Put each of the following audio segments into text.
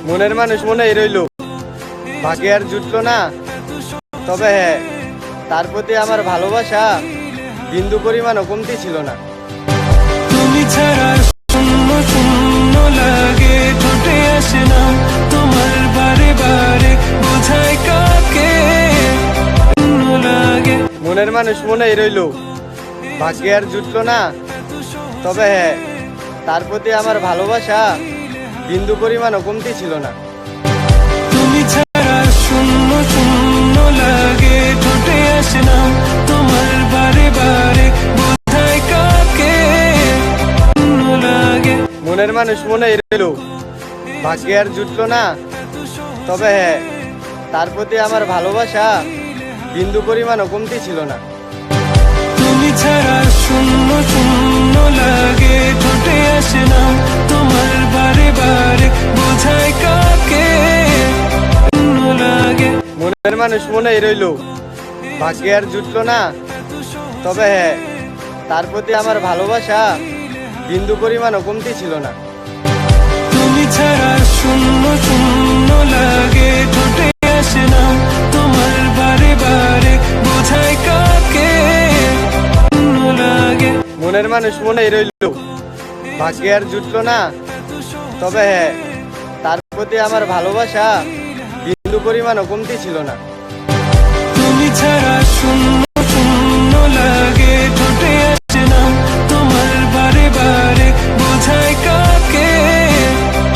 মনের মানুষ মনেই রইল, ভাগ্যে আর জুটলো না। তবে হ্যাঁ, তার প্রতি আমার ভালোবাসা বিন্দু পরিমাণও কমতি ছিল না। তুমি ছাড়া শূন্য শূন্য লাগে, ঠোঁটে আসে না তোমার বারে বারে, বোঝায় কাকে শূন্য লাগে। মনের মানুষ মনেই রইল, ভাগ্যে আর জুটলো না। তবে হ্যাঁ, তার প্রতি আমার ভালোবাসা বিন্দু পরিমাণও কমতি ছিল না। তুমি ছাড়া শূন্য শূন্য লাগে, ঠোঁটে আসে না তোমার বারে বারে, বোঝায় কাকে শূন্য লাগে। মনের মানুষ মনেই রইল, ভাগ্যে আর জুটলো না। তবে হ্যাঁ, তার প্রতি আমার ভালোবাসা বিন্দু পরিমাণও কমতি ছিল না। তুমি ছাড়া শূন্য শূন্য লাগে, ঠোঁটে আসে না তোমার বারে বারে, বোঝায় কাকে শূন্য লাগে। মনের মানুষ মনেই রইল, ভাগ্যে আর জুটলো না। তবে হ্যাঁ, তার প্রতি আমার ভালোবাসা বিন্দু পরিমাণও কমতি ছিল না। তুমি ছাড়া শূন্য শূন্য লাগে, ঠোঁটে আসে না তোমার বারে বারে, বোঝায় কাকে শূন্য লাগে। মনের মানুষ মনেই রইল, ভাগ্যে আর জুটলো না। তবে হ্যাঁ, তার প্রতি আমার ভালোবাসা বিন্দু পরিমাণও কমতি ছিল না। তুমি ছাড়া শূন্য শূন্য লাগে, ঠোঁটে আসে না তোমার বারে বারে, বোঝায় কাকে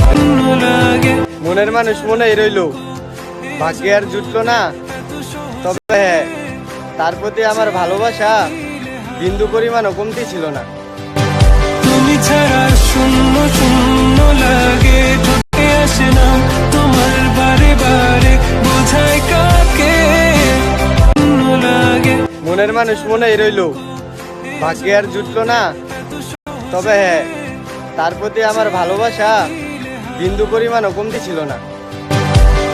শূন্য লাগে। মনের মানুষ মনেই রইল, ভাগ্যে আর জুটলো না। তবে হ্যাঁ, তার প্রতি আমার ভালোবাসা বিন্দু পরিমাণও কমতি ছিল না। তুমি ছাড়া শূন্য শূন্য লাগে, ঠোঁটে আসে না তোমার বারে বারে, বোঝায় কাকে শূন্য লাগে। মনের মানুষ মনেই রইল, ভাগ্যে আর জুটলো না। তবে হ্যাঁ, তার প্রতি আমার ভালোবাসা বিন্দু পরিমাণও কমতি ছিল না।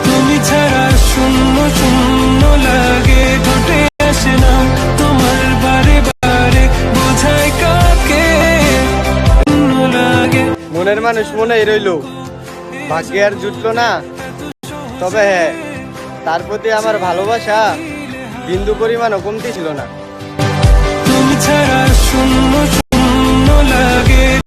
তুমি ছাড়া শূন্য শূন্য লাগে, ঠোঁটে আসে না তোমার বারে বারে, বোঝায় কাকে শূন্য লাগে। মনের মানুষ মনেই রইল, ভাগ্যে আর জুটলো না। তবে হ্যাঁ, তার প্রতি আমার ভালোবাসা বিন্দু পরিমাণও কমতি ছিল না। তুমি ছাড়া শূন্য শূন্য লাগে।